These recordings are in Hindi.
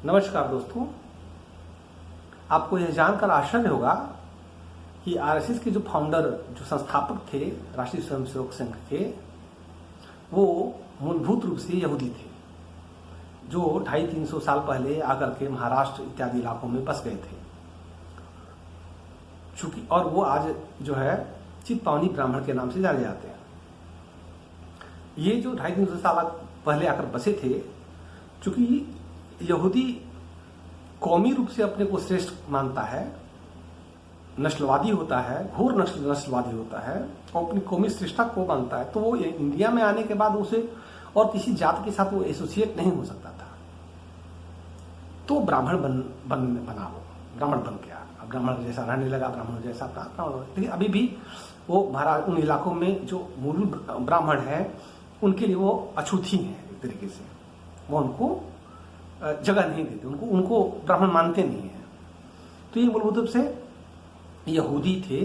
नमस्कार दोस्तों, आपको यह जानकर आश्चर्य होगा कि आरएसएस के जो फाउंडर, जो संस्थापक थे राष्ट्रीय स्वयंसेवक संघ के, वो मूलभूत रूप से यहूदी थे जो 250-300 साल पहले आकर के महाराष्ट्र इत्यादि इलाकों में बस गए थे। चूंकि और वो आज जो है चित्पावनी ब्राह्मण के नाम से जाने जाते हैं। ये जो 250-300 साल पहले आकर बसे थे, चूंकि यहूदी कौमी रूप से अपने को श्रेष्ठ मानता है, नस्लवादी होता है, घोर नस्लवादी होता है और अपनी कौमी श्रेष्ठता को मानता है, तो वो इंडिया में आने के बाद उसे और किसी जात के साथ वो एसोसिएट नहीं हो सकता था। तो ब्राह्मण बना, वो ब्राह्मण बन गया। अब ब्राह्मण जैसा रहने लगा, ब्राह्मण जैसा ब्राह्मण। लेकिन अभी भी वो महाराज उन इलाकों में जो मूल ब्राह्मण है उनके लिए वो अछूती है, एक तरीके से वो उनको जगह नहीं देते, उनको ब्राह्मण मानते नहीं है। तो ये मूलभूत रूप से यहूदी थे।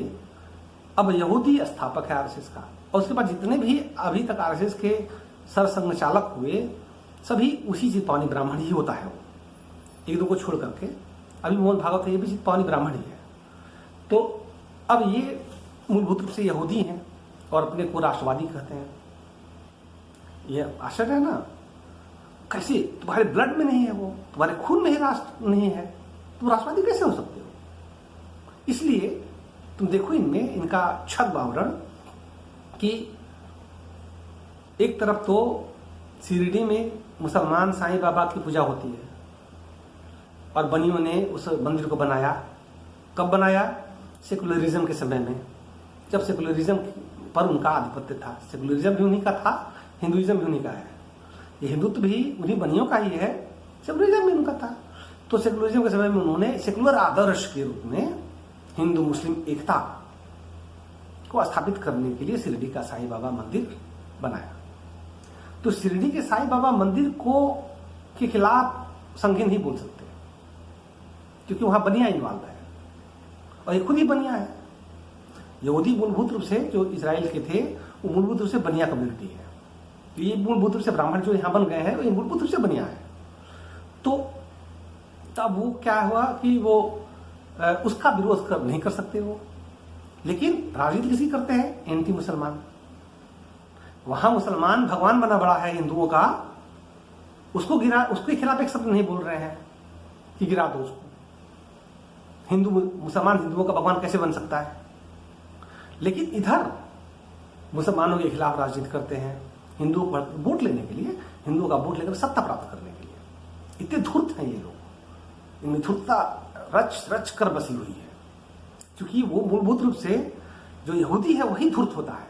अब यहूदी स्थापक है आरएसएस का, और उसके बाद जितने भी अभी तक आरएसएस के सरसंघचालक हुए सभी उसी चित्पावनी ब्राह्मण ही होता है। वो एक दो को छोड़ करके अभी मोहन भागवत है, ये भी चित्पावनी ब्राह्मण ही है। तो अब ये मूलभूत रूप से यहूदी हैं और अपने को राष्ट्रवादी कहते हैं। ये आश्चर्य है ना, कैसे तुम्हारे ब्लड में नहीं है, वो तुम्हारे खून में ही राष्ट्र नहीं है, तुम राष्ट्रवादी कैसे हो सकते हो? इसलिए तुम देखो इनमें इनका छद आवरण कि एक तरफ तो शिरडी में मुसलमान साईं बाबा की पूजा होती है और बनियों ने उस मंदिर को बनाया। कब बनाया? सेकुलरिज्म के समय में, जब सेकुलरिज्म पर उनका आधिपत्य था। सेकुलरिज्म भी उन्हीं का था, हिंदुइज्म भी उन्हीं का है, ये हिंदुत्व भी उन्हीं बनियों का ही है, सेकुलरिज्म भी उनका था। तो सेकुलरिज्म के समय में उन्होंने सेकुलर आदर्श के रूप में हिंदू मुस्लिम एकता को स्थापित करने के लिए शिरडी का साईं बाबा मंदिर बनाया। तो शिरडी के साईं बाबा मंदिर को के खिलाफ संघी नहीं बोल सकते, क्योंकि वहां बनिया इन्वॉल्व है और ये खुद ही बनिया है। यहूदी मूलभूत रूप से जो इजराइल के थे वो मूलभूत रूप से बनिया कम्युनिटी है। ये मूलभूत रूप से ब्राह्मण जो यहां बन गए हैं वो मूलभूत रूप से बनिया है। तो तब वो क्या हुआ कि वो उसका विरोध नहीं कर सकते वो, लेकिन राजनीति किसी करते हैं? एंटी मुसलमान। वहां मुसलमान भगवान बना बड़ा है हिंदुओं का, उसको गिरा, उसके खिलाफ एक शब्द नहीं बोल रहे हैं कि गिरा दो उसको। मुसलमान हिंदुओं का भगवान कैसे बन सकता है? लेकिन इधर मुसलमानों के खिलाफ राजनीति करते हैं, हिंदुओं को वोट लेने के लिए, हिंदुओं का वोट लेकर सत्ता प्राप्त करने के लिए। इतने धूर्त हैं ये लोग, इनमें धूर्तता रच रच कर बसी हुई है, क्योंकि वो मूलभूत रूप से जो यहूदी है वही धूर्त होता है।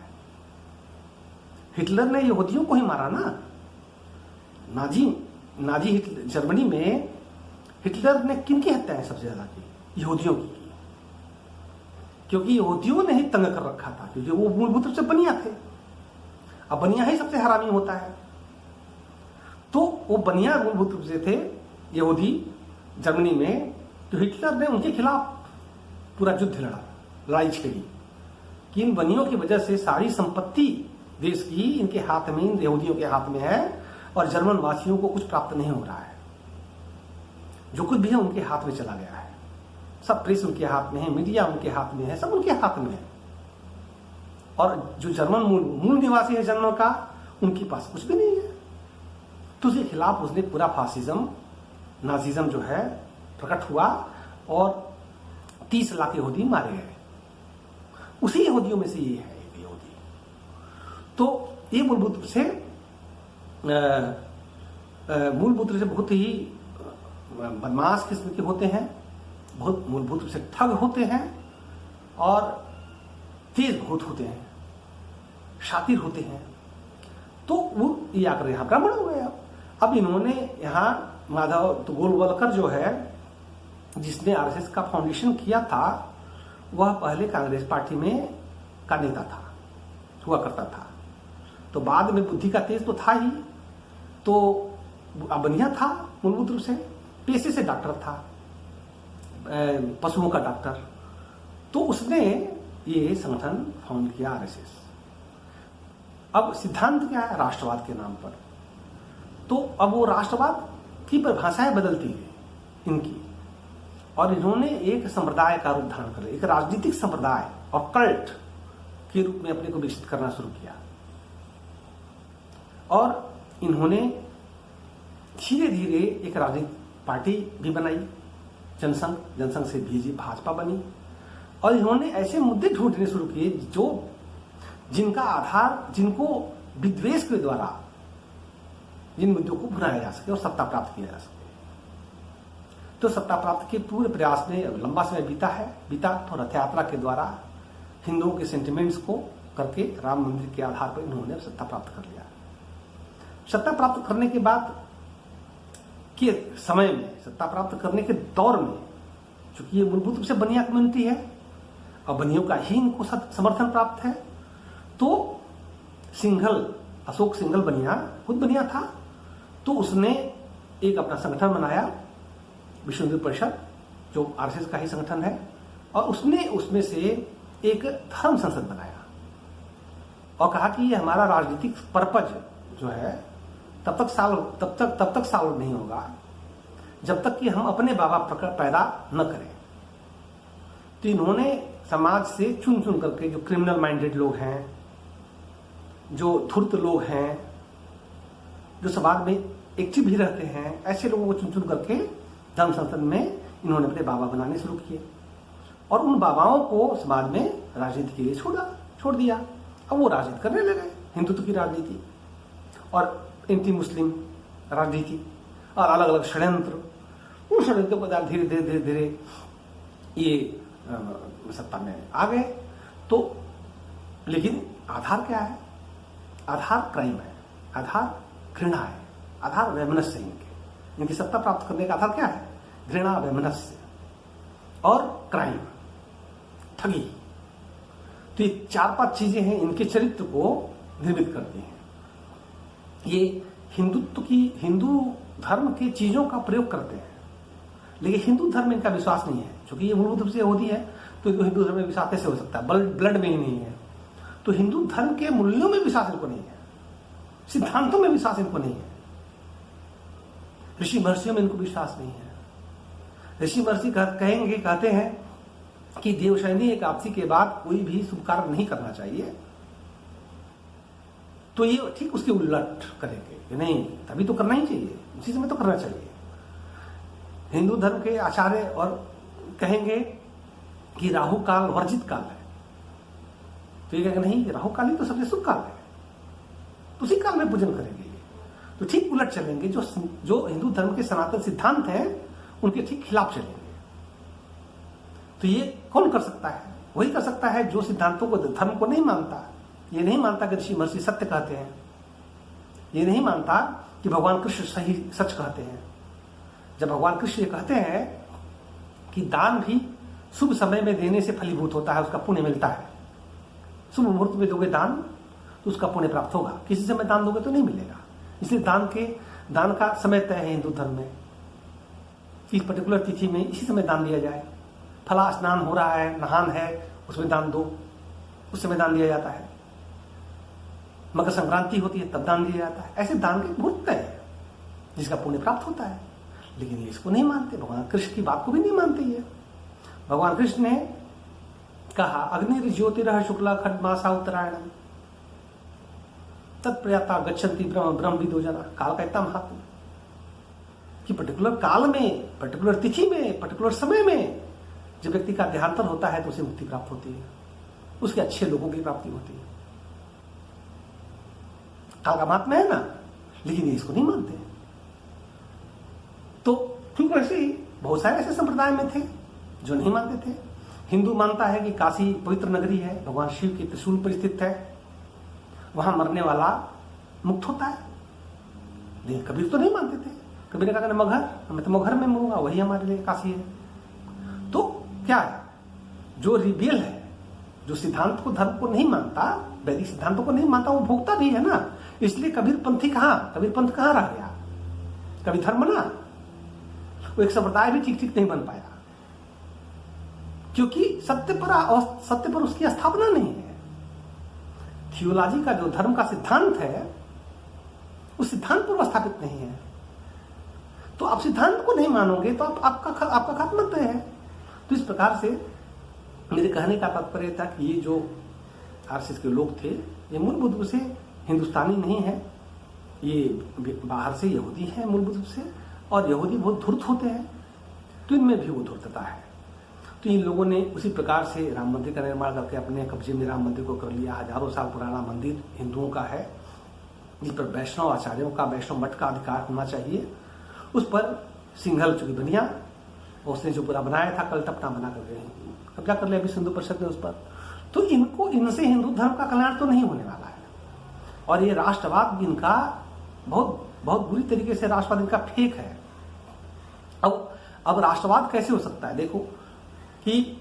हिटलर ने यहूदियों को ही मारा ना। नाजी जर्मनी में हिटलर ने किनकी हत्याएं सबसे ज्यादा की? यहूदियों की, क्योंकि यहूदियों ने ही तंग कर रखा था, क्योंकि वो मूलभूत रूप से बनिया थे। अब बनिया ही सबसे हरामी होता है। तो वो बनिया मूलभूत रूप से थे यहूदी जर्मनी में, तो हिटलर ने उनके खिलाफ पूरा युद्ध लड़ा, लड़ाई छेड़ी कि इन बनियों की वजह से सारी संपत्ति देश की इनके हाथ में, इन यहूदियों के हाथ में है और जर्मन वासियों को कुछ प्राप्त नहीं हो रहा है। जो कुछ भी है उनके हाथ में चला गया है, सब प्रेस उनके हाथ में है, मीडिया उनके हाथ में है, सब उनके हाथ में है। और जो जर्मन मूल निवासी है जर्मन का, उनके पास कुछ भी नहीं है। तो उसके खिलाफ उसने पूरा फासिज्म, नाजिज्म जो है प्रकट हुआ और 30 लाख यहूदी मारे गए। उसी यहूदियों में से ये है एक यहूदी। तो ये मूलभूत रूप से बहुत ही बदमाश किस्म के होते हैं, बहुत मूलभूत रूप से ठग होते हैं और तेज बहुत होते हैं, शातिर होते हैं। तो वो ये आकर यहां ब्राह्मण हो गए। अब इन्होंने यहां माधव तो गोलवलकर जो है, जिसने आरएसएस का फाउंडेशन किया था, वह पहले कांग्रेस पार्टी में का नेता था, हुआ करता था। तो बाद में बुद्धि का तेज तो था ही, तो बनिया था मूलभूत रूप से, पेशे से डॉक्टर था, पशुओं का डॉक्टर। तो उसने ये संगठन फाउंड किया आरएसएस। अब सिद्धांत क्या है? राष्ट्रवाद के नाम पर। तो अब वो राष्ट्रवाद की परिभाषाएं बदलती है। इनकी, और इन्होंने एक संप्रदाय का रूप धारण कर लिया, एक राजनीतिक संप्रदाय और कल्ट के रूप में अपने को विकसित करना शुरू किया। और इन्होंने धीरे धीरे एक राजनीतिक पार्टी भी बनाई, जनसंघ, जनसंघ से बीजेपी भाजपा बनी, और इन्होंने ऐसे मुद्दे ढूंढने शुरू किए जो जिनका आधार, जिनको विद्वेष के द्वारा जिन मुद्दों को भुनाया जा सके और सत्ता प्राप्त किया जा सके। तो सत्ता प्राप्ति के पूरे प्रयास में लंबा समय बीता तो रथ यात्रा के द्वारा हिंदुओं के सेंटिमेंट्स को करके राम मंदिर के आधार पर इन्होंने सत्ता प्राप्त कर लिया। सत्ता प्राप्त करने के बाद के समय में, सत्ता प्राप्त करने के दौर में, चूंकि ये मूलभूत रूप से बनिया कम्युनिटी है और बनियों का ही इनको समर्थन प्राप्त है, तो अशोक सिंघल बनिया, खुद बनिया था, तो उसने एक अपना संगठन बनाया, विश्व हिंदू परिषद, जो आरएसएस का ही संगठन है, और उसने उसमें से एक धर्म संसद बनाया और कहा कि ये हमारा राजनीतिक पर्पज जो है तब तक सॉल्व नहीं होगा जब तक कि हम अपने बाबा पैदा न करें। तो इन्होंने समाज से चुन चुन करके जो क्रिमिनल माइंडेड लोग हैं, जो धूर्त लोग हैं, जो समाज में एक्टिव भी रहते हैं, ऐसे लोगों को चुन चुन करके धर्म संसद में इन्होंने अपने बाबा बनाने शुरू किए और उन बाबाओं को समाज में राजनीति के लिए छोड़ दिया। अब वो राजनीति करने लगे, हिंदुत्व की राजनीति और एंटी मुस्लिम राजनीति और अलग अलग षड्यंत्र। उन षड्यंत्रों के द्वारा धीरे धीरे धीरे धीरे ये सत्ता में आ गए। तो लेकिन आधार क्या है? आधार क्राइम है, आधार घृणा है, आधार वैमनस्य है। इनकी सत्ता प्राप्त करने का आधार क्या है? घृणा, वैमनस्य और क्राइम, ठगी। तो ये 4-5 चीजें हैं, इनके चरित्र को निर्मित करती हैं। ये हिंदू धर्म की चीजों का प्रयोग करते हैं, लेकिन हिंदू धर्म में इनका विश्वास नहीं है। क्योंकि ये मूलभूत रूप से यहूदी है, तो हिंदू धर्म में विश्वास कैसे हो सकता है? ब्लड में ही नहीं है। तो हिंदू धर्म के मूल्यों में विश्वास इनको नहीं है, सिद्धांतों में विश्वास इनको नहीं है, ऋषि महर्षियों में इनको विश्वास नहीं है। ऋषि महर्षि कहते हैं कि देवशयनी एकादशी के बाद कोई भी शुभ कार्य नहीं करना चाहिए, तो ये ठीक उसके उलट करेंगे कि नहीं, तभी तो करना ही चाहिए, उसी समय तो करना चाहिए। हिंदू धर्म के आचार्य और कहेंगे कि राहु काल वर्जित काल है, तो ये कहेंगे नहीं, राहु काल ही तो सबसे शुभ काल है, तो उसी काल में पूजन करेंगे। तो ठीक उलट चलेंगे, जो हिंदू धर्म के सनातन सिद्धांत हैं उनके ठीक खिलाफ चलेंगे। तो ये कौन कर सकता है? वही कर सकता है जो सिद्धांतों को, धर्म को नहीं मानता। ये नहीं मानता कि ऋषि महर्षि सत्य कहते हैं, ये नहीं मानता कि भगवान कृष्ण सही सच कहते हैं। जब भगवान कृष्ण ये कहते हैं कि दान भी शुभ समय में देने से फलीभूत होता है, उसका पुण्य मिलता है, शुभ मुहूर्त में दोगे दान तो उसका पुण्य प्राप्त होगा, किसी समय दान दोगे तो नहीं मिलेगा। इसलिए दान का समय तय है हिंदू धर्म में, इस पर्टिकुलर तिथि में इसी समय दान दिया जाए। फला स्नान हो रहा है, नहान है, उसमें दान दो, उस समय दान दिया जाता है। मकर संक्रांति होती है तब दान दिया जाता है। ऐसे दान के मुहूर्त तय है जिसका पुण्य प्राप्त होता है, लेकिन ये इसको नहीं मानते। भगवान कृष्ण की बात को भी नहीं मानते। ये भगवान कृष्ण ने कहा अग्नि ज्योतिरः शुक्ला खड्मासा उत्तरायणम तत्प्रयाता गच्छन्ति ब्रह्म विदो जना। काल का इतना महत्व कि पर्टिकुलर काल में, पर्टिकुलर तिथि में, पर्टिकुलर समय में जब व्यक्ति का देहांतर होता है तो उसे मुक्ति प्राप्त होती है, उसके अच्छे लोगों की प्राप्ति होती है। काल का महात्मा है ना, लेकिन ये इसको नहीं मानते। तो क्योंकि ऐसे ही बहुत सारे ऐसे संप्रदाय में थे जो नहीं मानते थे। हिंदू मानता है कि काशी पवित्र नगरी है, भगवान शिव की त्रिशूल पर स्थित है, वहां मरने वाला मुक्त होता है। लेकिन कबीर तो नहीं मानते थे। कबीर ने कहा मैं तो मगहर में मरूंगा, वही हमारे लिए काशी है। तो क्या है, जो रिबेल है, जो सिद्धांत को, धर्म को नहीं मानता, वैदिक सिद्धांतों को नहीं मानता, वो भोगता भी है ना। इसलिए कबीर पंथी कबीर पंथ कहां रह गया? कबीर धर्म बना, वो एक संप्रदाय भी ठीक ठीक नहीं बन पाया, क्योंकि सत्य पर उसकी स्थापना नहीं है। थियोलॉजी का जो धर्म का सिद्धांत है, उस सिद्धांत पर स्थापित नहीं है। तो आप सिद्धांत को नहीं मानोगे तो आपका खात्मा तय है। तो इस प्रकार से मेरे कहने का तात्पर्य था कि ये जो आरएसएस के लोग थे ये मूलभूत रूप से हिंदुस्तानी नहीं है, ये बाहर से यहूदी है मूलभूत रूप से, और यहूदी बहुत धूर्त होते हैं, तो इनमें भी वो धूर्तता है। तो इन लोगों ने उसी प्रकार से राम मंदिर का निर्माण करके अपने कब्जे में राम मंदिर को कर लिया। हजारों साल पुराना मंदिर हिंदुओं का है, जिस पर वैष्णव आचार्यों का, वैष्णव मठ का अधिकार होना चाहिए। उस पर सिंघल चूंकि बनिया उसने जो पूरा बनाया था कलटपना बना करके कब्जा कर लिया अभी सिंधु परिषद ने उस पर। तो इनसे हिंदू धर्म का कल्याण तो नहीं होने वाला है। और ये राष्ट्रवाद इनका बहुत बहुत बुरी तरीके से राष्ट्रवाद इनका फेक है। अब राष्ट्रवाद कैसे हो सकता है? देखो कि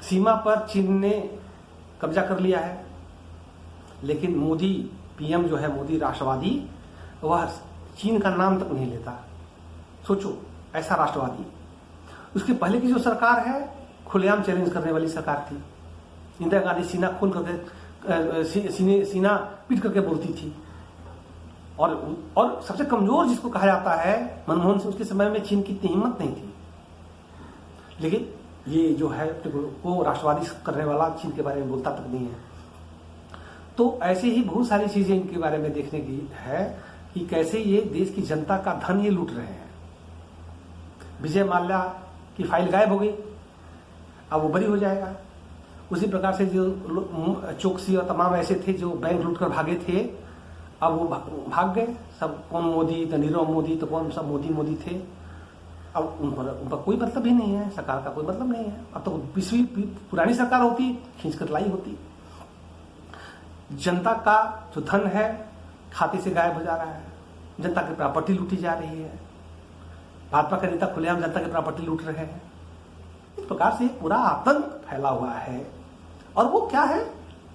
सीमा पर चीन ने कब्जा कर लिया है, लेकिन मोदी पीएम जो है, मोदी राष्ट्रवादी, वह चीन का नाम तक नहीं लेता। सोचो, ऐसा राष्ट्रवादी। उसके पहले की जो सरकार है खुलेआम चैलेंज करने वाली सरकार थी। इंदिरा गांधी सीना खोल करके सीना पीट करके बोलती थी। और सबसे कमजोर जिसको कहा जाता है मनमोहन सिंह, उसके समय में चीन की इतनी हिम्मत नहीं थी। लेकिन ये जो है वो राष्ट्रवादी करने वाला चीन के बारे में बोलता तक नहीं है। तो ऐसे ही बहुत सारी चीजें इनके बारे में देखने की है कि कैसे ये देश की जनता का धन ये लूट रहे हैं। विजय माल्या की फाइल गायब हो गई, अब वो बरी हो जाएगा। उसी प्रकार से जो चोकसी और तमाम ऐसे थे जो बैंक लूट कर भागे थे, अब वो भाग गए सब। कौन मोदी, तो नीरव मोदी, तो कौन सब मोदी थे। अब उनका कोई मतलब ही नहीं है, सरकार का कोई मतलब नहीं है। अब तो पिछली पुरानी सरकार होती, खींचकर लाई होती। जनता का जो धन है खाते से गायब हो जा रहा है, जनता की प्रॉपर्टी लूटी जा रही है। भाजपा के नेता खुलेआम जनता की प्रॉपर्टी लूट रहे हैं। इस प्रकार से पूरा आतंक फैला हुआ है। और वो क्या है?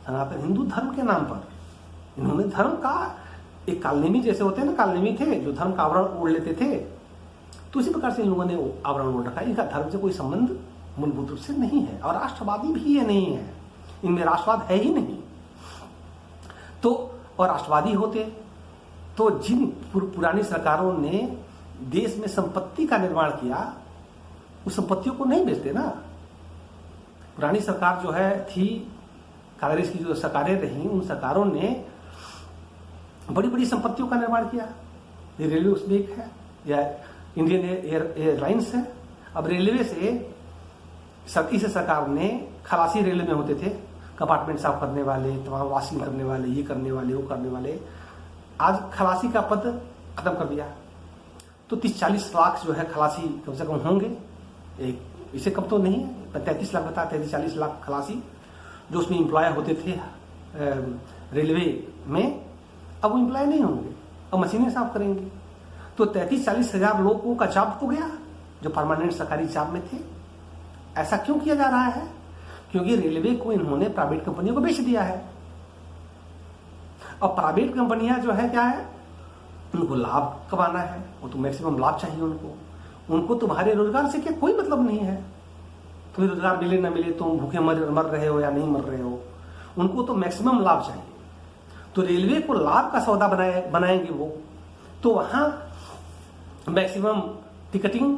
सनातन हिंदू धर्म के नाम पर इन्होंने धर्म का एक कालनेमी जैसे होते हैं ना, कालनेमी थे जो धर्म का आवरण ओढ़ लेते थे, तो उसी प्रकार से इन लोगों ने आवरण ओढ़ रखा है। इनका धर्म से कोई संबंध मूलभूत रूप से नहीं है, और राष्ट्रवादी भी ये नहीं है, इनमें राष्ट्रवाद है ही नहीं। तो और राष्ट्रवादी होते तो जिन पुरानी सरकारों ने देश में संपत्ति का निर्माण किया, उस संपत्तियों को नहीं बेचते ना। पुरानी सरकार जो है थी, कांग्रेस की जो सरकारें रही, उन सरकारों ने बड़ी बड़ी संपत्तियों का निर्माण किया। ये रेलवे उसमें एक है, या इंडियन एयरलाइंस है। अब रेलवे से इस सरकार ने खलासी रेलवे में होते थे, कंपार्टमेंट साफ करने वाले, तमाम वॉशिंग करने वाले, ये करने वाले, वो करने वाले। आज खलासी का पद खत्म कर दिया। तो 30-40 लाख जो है खलासी कम से कम होंगे, इससे कम तो नहीं है। 33 लाख बता, 33-40 लाख खलासी जो उसमें एम्प्लॉय होते थे रेलवे में, अब वो एम्प्लॉय नहीं होंगे, अब मशीनें साफ करेंगे। तो 33-40 हजार लोगों का जॉब हो गया जो परमानेंट सरकारी जॉब में थे। ऐसा क्यों किया जा रहा है? क्योंकि रेलवे को इन्होंने प्राइवेट कंपनियों को बेच दिया है। और प्राइवेट कंपनियां जो है क्या है, उनको लाभ कमाना है, वो तो मैक्सिमम लाभ चाहिए उनको तुम्हारे रोजगार से क्या कोई मतलब नहीं है। तुम्हें रोजगार मिले ना मिले, तुम भूखे मर रहे हो या नहीं मर रहे हो, उनको तो मैक्सिमम लाभ चाहिए। तो रेलवे को लाभ का सौदा बनाएंगे वो, तो वहां मैक्सिमम टिकटिंग,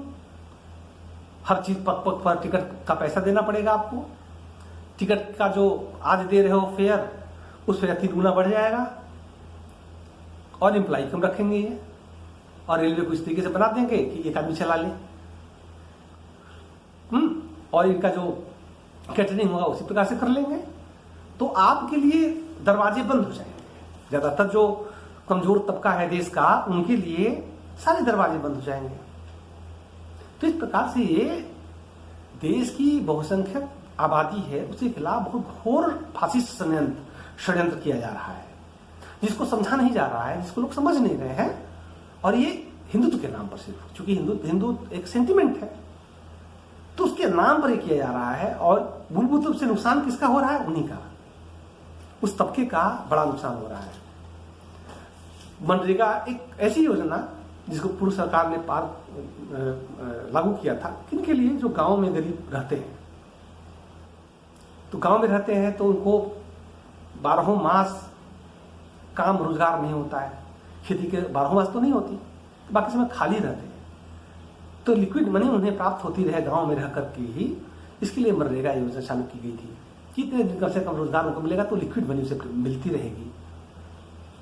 हर चीज पर टिकट का पैसा देना पड़ेगा आपको। टिकट का जो आज दे रहे हो फेयर, उस फेयर 3 गुना बढ़ जाएगा। और एम्प्लॉय कम रखेंगे ये, और रेलवे को इस तरीके से बना देंगे कि एक आदमी चला ले। और इनका जो कैटरिंग होगा उसी प्रकार से कर लेंगे। तो आपके लिए दरवाजे बंद हो जाएंगे। ज्यादातर जो कमजोर तबका है देश का, उनके लिए सारे दरवाजे बंद हो जाएंगे। तो इस प्रकार से ये देश की बहुसंख्यक आबादी है, उसके खिलाफ बहुत घोर फासिस्ट षड्यंत्र किया जा रहा है, जिसको समझा नहीं जा रहा है, जिसको लोग समझ नहीं रहे हैं। और ये हिंदुत्व के नाम पर सिर्फ, चूंकि हिंदू एक सेंटिमेंट है, तो उसके नाम पर ये किया जा रहा है। और मूलभूत रूप से नुकसान किसका हो रहा है? उन्हीं का, उस तबके का बड़ा नुकसान हो रहा है। मनरेगा एक ऐसी योजना जिसको पूर्व सरकार ने लागू किया था, किनके लिए? जो गांव में गरीब रहते हैं। तो गांव में रहते हैं तो उनको 12 मास काम रोजगार नहीं होता है। खेती के 12 मास तो नहीं होती, बाकी समय खाली रहते हैं, तो लिक्विड मनी उन्हें प्राप्त होती रहे गांव में रह करके ही, इसके लिए मनरेगा योजना चालू की गई थी। कितने दिन कम से कम रोजगार उनको मिलेगा तो लिक्विड मनी उसे मिलती रहेगी।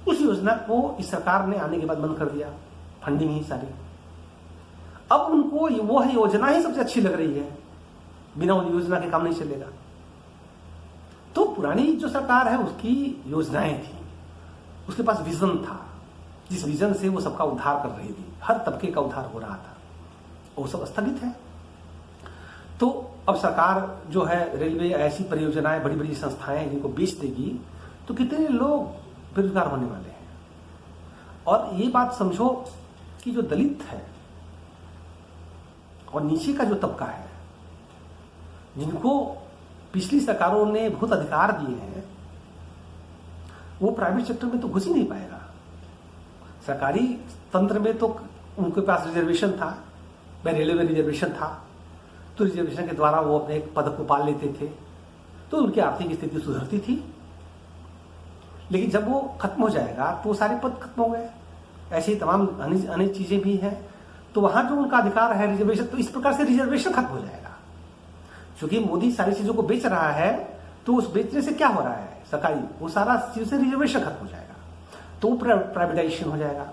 उस योजना को इस सरकार ने आने के बाद बंद कर दिया, फंडिंग ही सारी। अब उनको वो योजना ही सबसे अच्छी लग रही है, बिना उस योजना के काम नहीं चलेगा। तो पुरानी जो सरकार है उसकी योजनाएं थी, उसके पास विजन था, जिस विजन से वो सबका उद्धार कर रही थी, हर तबके का उद्धार हो रहा था, वो सब स्थगित है। तो अब सरकार जो है रेलवे ऐसी परियोजनाएं, बड़ी बड़ी संस्थाएं जिनको बेच देगी तो कितने लोग बेरोजगार होने वाले हैं। और ये बात समझो कि जो दलित है और नीचे का जो तबका है, जिनको पिछली सरकारों ने बहुत अधिकार दिए हैं, वो प्राइवेट सेक्टर में तो घुस ही नहीं पाएगा। सरकारी तंत्र में तो उनके पास रिजर्वेशन था, रेलवे में रिजर्वेशन था, तो रिजर्वेशन के द्वारा वो अपने पद को पाल लेते थे, तो उनकी आर्थिक स्थिति सुधरती थी। लेकिन जब वो खत्म हो जाएगा तो सारे पद खत्म हो गए। ऐसी तमाम अनेक चीजें भी हैं, तो वहां जो उनका अधिकार है रिजर्वेशन, तो इस प्रकार से रिजर्वेशन खत्म हो जाएगा। क्योंकि मोदी सारी चीजों को बेच रहा है, तो उस बेचने से क्या हो रहा है सरकारी, वो सारा चीज से रिजर्वेशन खत्म हो जाएगा, तो प्राइवेटाइजेशन हो जाएगा।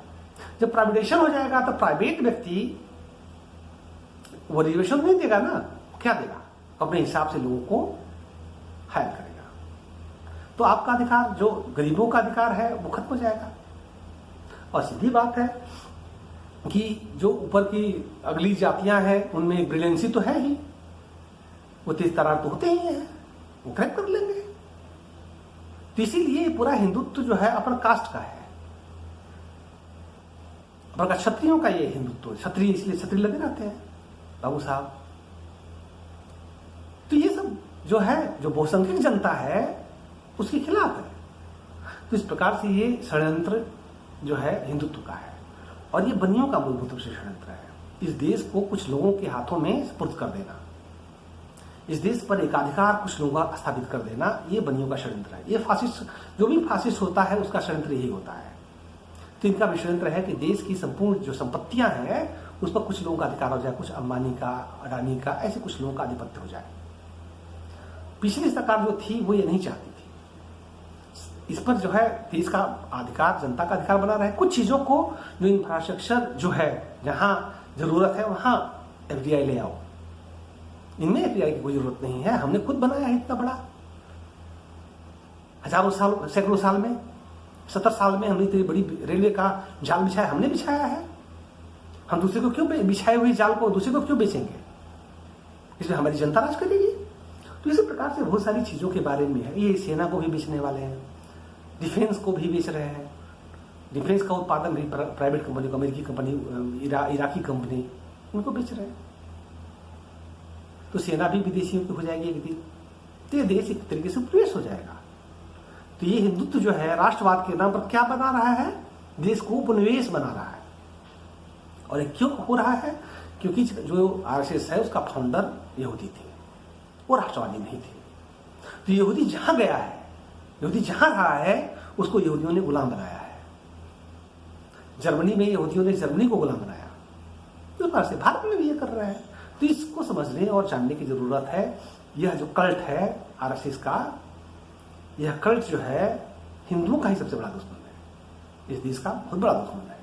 जब प्राइवेटाइजेशन हो जाएगा तो प्राइवेट व्यक्ति वो रिजर्वेशन नहीं देगा ना, क्या देगा, अपने हिसाब से लोगों को हायर करेगा। तो आपका अधिकार, जो गरीबों का अधिकार है, वो खत्म हो जाएगा। और सीधी बात है कि जो ऊपर की अगली जातियां हैं उनमें ब्रिलियंसी तो है ही, वो तेज तरार तो होते ही हैं, वो क्रैक कर लेंगे। तो इसीलिए पूरा हिंदुत्व जो है अपर कास्ट का है, अपर क्षत्रियों का ये हिंदुत्व। क्षत्रिय इसलिए क्षत्रिय लगे रहते हैं बाबू साहब। तो ये सब जो है, जो बहुसंख्यक जनता है उसके खिलाफ है। तो इस प्रकार से ये षड्यंत्र जो है हिंदुत्व का है, और ये बनियों का मूलभूत रूप से षड्यंत्र है। इस देश को कुछ लोगों के हाथों में सुपुर्द कर देना, इस देश पर एकाधिकार कुछ लोगों का स्थापित कर देना, ये बनियों का षड्यंत्र है। ये फासिस्ट, जो भी फासिस्ट होता है उसका षड्यंत्र यही होता है। तो इनका भी षड्यंत्र है कि देश की संपूर्ण जो संपत्तियां हैं उस पर कुछ लोगों का अधिकार हो जाए, कुछ अंबानी का, अडानी का, ऐसे कुछ लोगों का आधिपत्य हो जाए। पिछली सरकार जो थी वो ये नहीं चाहती थी। इस पर जो है देश का अधिकार, जनता का अधिकार बना रहे। कुछ चीजों को, जो इंफ्रास्ट्रक्चर जो है, जहां जरूरत है वहां एफडीआई ले आओ। इनमें एफडीआई की कोई जरूरत नहीं है, हमने खुद बनाया है इतना बड़ा, हजारों साल, सैकड़ों साल में, 70 साल में हमने इतनी बड़ी रेलवे का जाल बिछाया, हमने बिछाया है। हम दूसरे को क्यों, बिछाए हुए जाल को दूसरे को क्यों बेचेंगे? इसमें हमारी जनता राज करेगी। तो इसी प्रकार से बहुत सारी चीजों के बारे में है। ये सेना को भी बेचने वाले हैं, डिफेंस को भी बेच रहे हैं। डिफेंस का उत्पादन भी प्राइवेट कंपनी, अमेरिकी कंपनी, इराकी कंपनी, उनको बेच रहे हैं। तो सेना भी विदेशियों की हो जाएगी एक दिन, तो ये देश एक तरीके से उपनिवेश हो जाएगा। तो ये हिंदुत्व जो है राष्ट्रवाद के नाम पर क्या बना रहा है? देश को उपनिवेश बना रहा है। और ये क्यों हो रहा है? क्योंकि जो आरएसएस है उसका फाउंडर यहूदी थे, वो राष्ट्रवादी नहीं थे। तो यहूदी जहां गया है, यहूदी जहां रहा है, उसको यहूदियों ने गुलाम बनाया है। जर्मनी में यहूदियों ने जर्मनी को गुलाम बनाया, तो इस प्रकार से भारत में भी ये कर रहे हैं। तो इसको समझने और जानने की जरूरत है। यह जो कल्ट है आरएसएस का, यह कल्ट जो है हिंदुओं का ही सबसे बड़ा दुश्मन है, इस देश का बहुत बड़ा दुश्मन है।